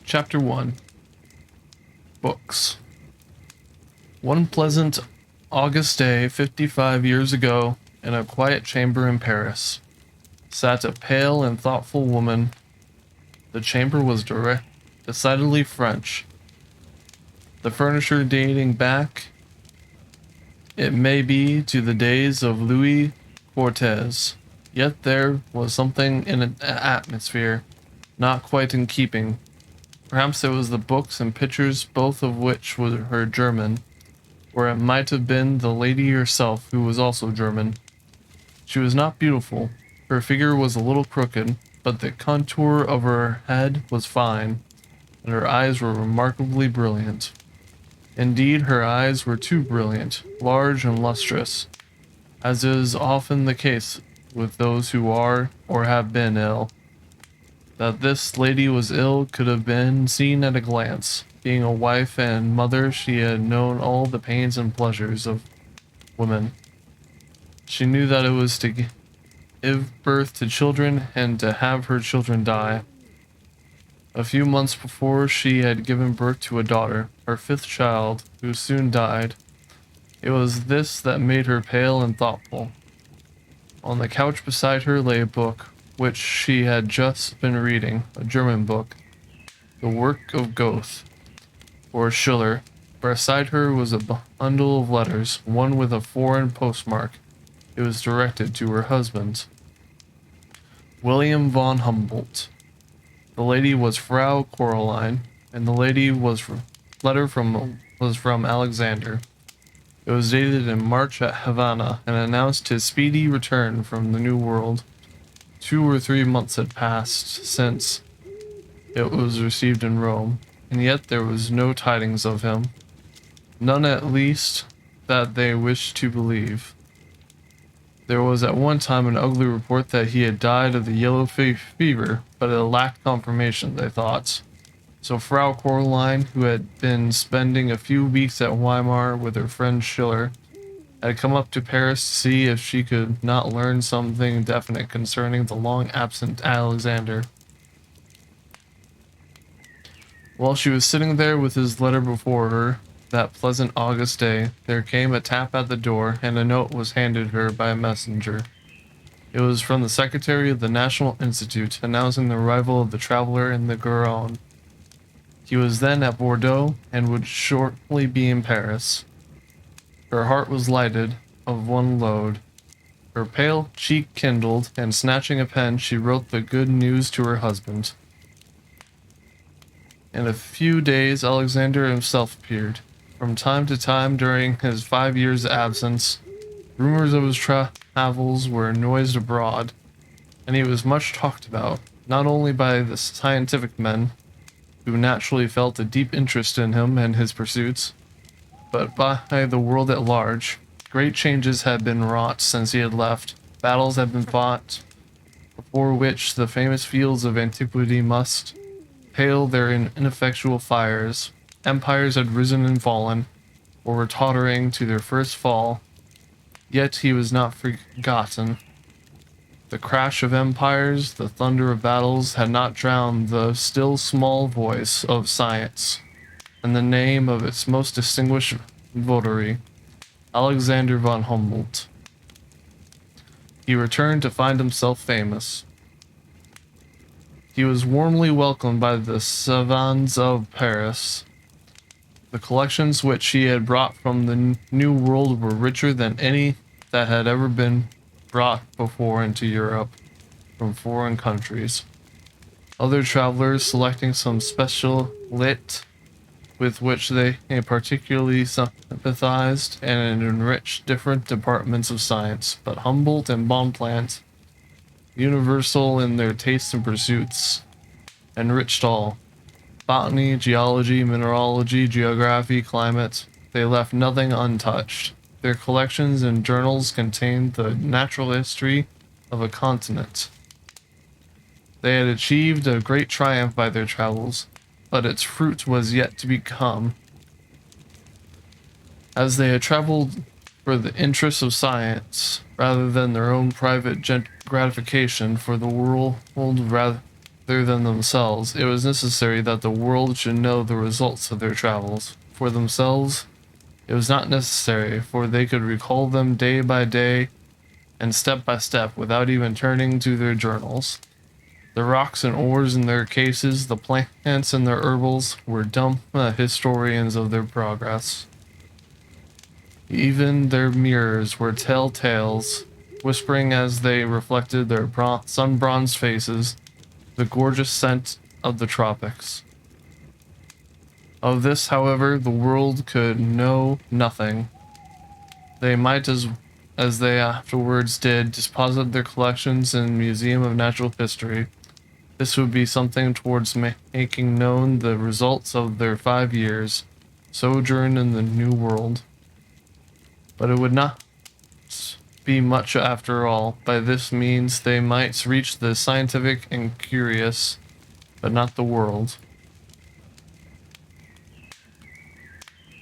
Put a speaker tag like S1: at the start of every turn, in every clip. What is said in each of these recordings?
S1: Chapter 1. Books. One pleasant August day 55 years ago, in a quiet chamber in Paris, sat a pale and thoughtful woman. The chamber was decidedly French, the furniture dating back, it may be, to the days of Louis XIV. Yet there was something in an atmosphere not quite in keeping. Perhaps it was the books and pictures, both of which were German, or it might have been the lady herself, who was also German. She was not beautiful. Her figure was a little crooked, but the contour of her head was fine, and her eyes were remarkably brilliant. Indeed, her eyes were too brilliant, large and lustrous, as is often the case with those who are or have been ill. That this lady was ill could have been seen at a glance. Being a wife and mother, she had known all the pains and pleasures of women. She knew that it was to give birth to children and to have her children die. A few months before, she had given birth to a daughter, her fifth child, who soon died. It was this that made her pale and thoughtful. On the couch beside her lay a book, which she had just been reading, a German book, the work of Goethe, or Schiller. Beside her was a bundle of letters, one with a foreign postmark. It was directed to her husband, William von Humboldt. The lady was Frau Coraline, and the letter was from Alexander. It was dated in March at Havana, and announced his speedy return from the New World. 2 or 3 months had passed since it was received in Rome, and yet there was no tidings of him. None, at least, that they wished to believe. There was at one time an ugly report that he had died of the yellow fever, but it lacked confirmation, they thought. So Frau Coraline, who had been spending a few weeks at Weimar with her friend Schiller, had come up to Paris to see if she could not learn something definite concerning the long-absent Alexander. While she was sitting there with his letter before her, that pleasant August day, there came a tap at the door, and a note was handed her by a messenger. It was from the secretary of the National Institute, announcing the arrival of the traveler in the Garonne. He was then at Bordeaux, and would shortly be in Paris. Her heart was lighted of one load. Her pale cheek kindled, and snatching a pen, she wrote the good news to her husband. In a few days, Alexander himself appeared. From time to time during his 5 years' absence, rumors of his travels were noised abroad, and he was much talked about, not only by the scientific men, who naturally felt a deep interest in him and his pursuits, but by the world at large. Great changes had been wrought since he had left. Battles had been fought, before which the famous fields of antiquity must pale their ineffectual fires. Empires had risen and fallen, or were tottering to their first fall, yet he was not forgotten. The crash of empires, the thunder of battles, had not drowned the still small voice of science, and the name of its most distinguished votary, Alexander von Humboldt. He returned to find himself famous. He was warmly welcomed by the savants of Paris. The collections which he had brought from the New World were richer than any that had ever been brought before into Europe from foreign countries. Other travelers, selecting some special lit with which they particularly sympathized, and enriched different departments of science, but Humboldt and Bonpland, universal in their tastes and pursuits, enriched all. Botany, geology, mineralogy, geography, climate, they left nothing untouched. Their collections and journals contained the natural history of a continent. They had achieved a great triumph by their travels, but its fruit was yet to become. As they had traveled for the interests of science, rather than their own private gratification, for the world other than themselves, it was necessary that the world should know the results of their travels. For themselves, it was not necessary, for they could recall them day by day and step by step without even turning to their journals. The rocks and ores in their cases, the plants and their herbals were dumb historians of their progress. Even their mirrors were telltales, whispering as they reflected their sun-bronzed faces the gorgeous scent of the tropics. Of this, however, the world could know nothing. They might, as they afterwards did, deposit their collections in the Museum of Natural History. This would be something towards making known the results of their 5 years' sojourn in the New World. But it would not be much after all. By this means they might reach the scientific and curious, but not the world.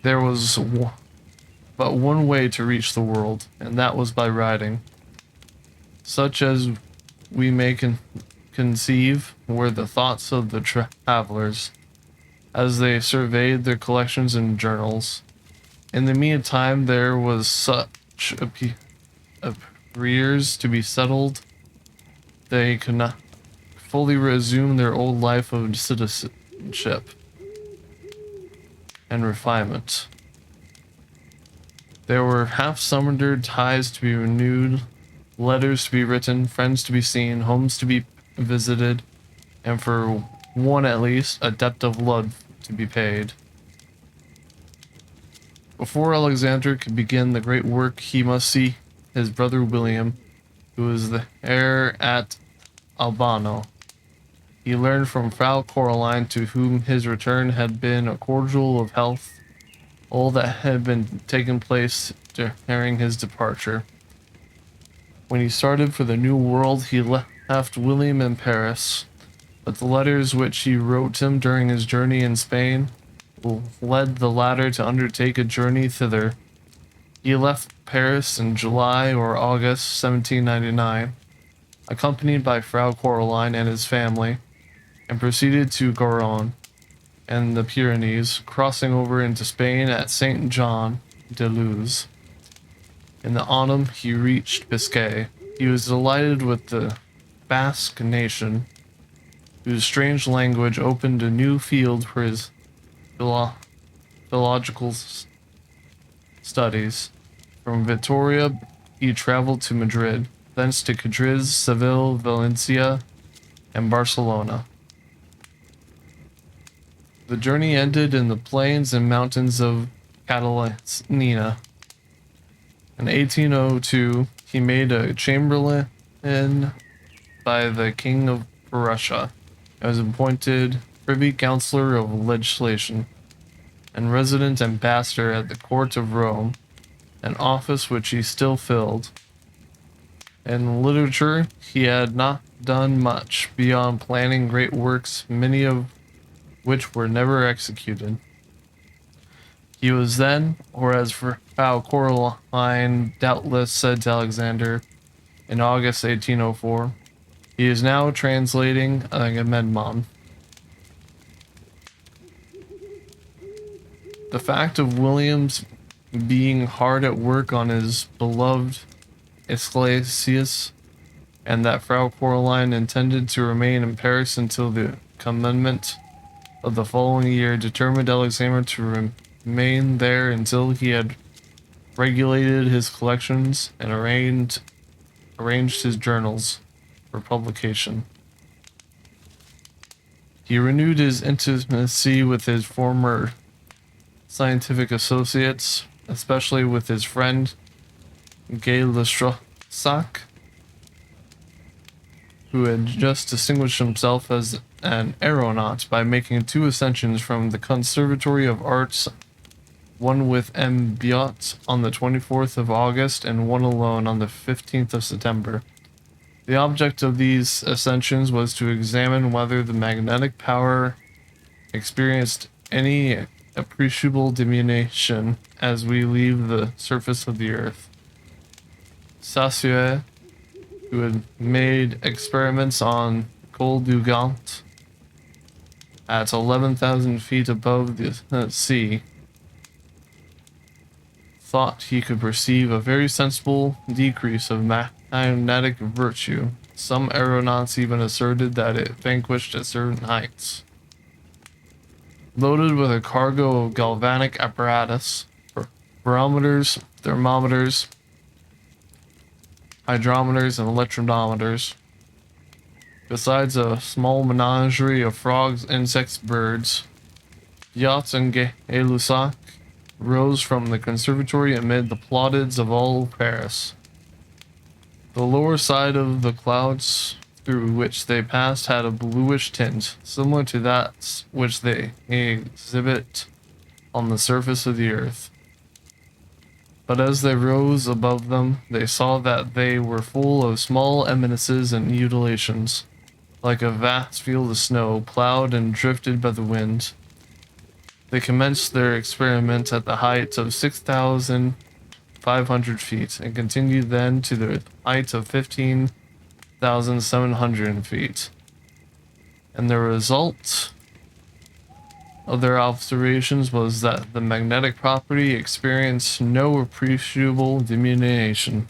S1: There was but one way to reach the world, and that was by writing. Such as we may conceive were the thoughts of the travelers, as they surveyed their collections and journals. In the meantime, there was such arrears to be settled, they could not fully resume their old life of citizenship and refinement. There were half-summered ties to be renewed, letters to be written, friends to be seen, homes to be visited, and for one at least, a debt of love to be paid. Before Alexander could begin the great work, he must see his brother William, who was the heir at Albano. He learned from Frau Coraline, to whom his return had been a cordial of health, all that had been taken place during his departure. When he started for the New World, he left William in Paris, but the letters which he wrote him during his journey in Spain led the latter to undertake a journey thither. He left Paris in July or August 1799, accompanied by Frau Coraline and his family, and proceeded to Garonne and the Pyrenees, crossing over into Spain at Saint Jean de Luz. In the autumn, he reached Biscay. He was delighted with the Basque nation, whose strange language opened a new field for his philological studies. From Vitoria, he traveled to Madrid, thence to Cadiz, Seville, Valencia, and Barcelona. The journey ended in the plains and mountains of Catalonia. In 1802, he made a chamberlain by the King of Prussia, and was appointed Privy Councillor of Legislation and resident ambassador at the court of Rome, an office which he still filled. In literature, he had not done much beyond planning great works, many of which were never executed. He was then, or as Frau Coraline doubtless said to Alexander in August 1804, he is now translating Agamemnon. The fact of William's being hard at work on his beloved Esclesius, and that Frau Coraline intended to remain in Paris until the commencement of the following year, determined Alexander to remain there until he had regulated his collections and arranged his journals for publication. He renewed his intimacy with his former scientific associates, especially with his friend Gay Lussac, who had just distinguished himself as an aeronaut by making 2 ascensions from the Conservatory of Arts, one with M. Biot on the 24th of August and one alone on the 15th of September. The object of these ascensions was to examine whether the magnetic power experienced any appreciable diminution as we leave the surface of the earth. Saussure, who had made experiments on Col du Gant, at 11,000 feet above the sea, thought he could perceive a very sensible decrease of magnetic virtue. Some aeronauts even asserted that it vanquished at certain heights. Loaded with a cargo of galvanic apparatus, barometers, thermometers, hydrometers, and electrometers, besides a small menagerie of frogs, insects, birds, yachts, and gay-lussac rose from the conservatory amid the plaudits of all Paris. The lower side of the clouds through which they passed had a bluish tint, similar to that which they exhibit on the surface of the earth. But as they rose above them, they saw that they were full of small eminences and undulations, like a vast field of snow, plowed and drifted by the wind. They commenced their experiment at the height of 6,500 feet, and continued then to the height of 15,700 feet. And the result of their observations was that the magnetic property experienced no appreciable diminution.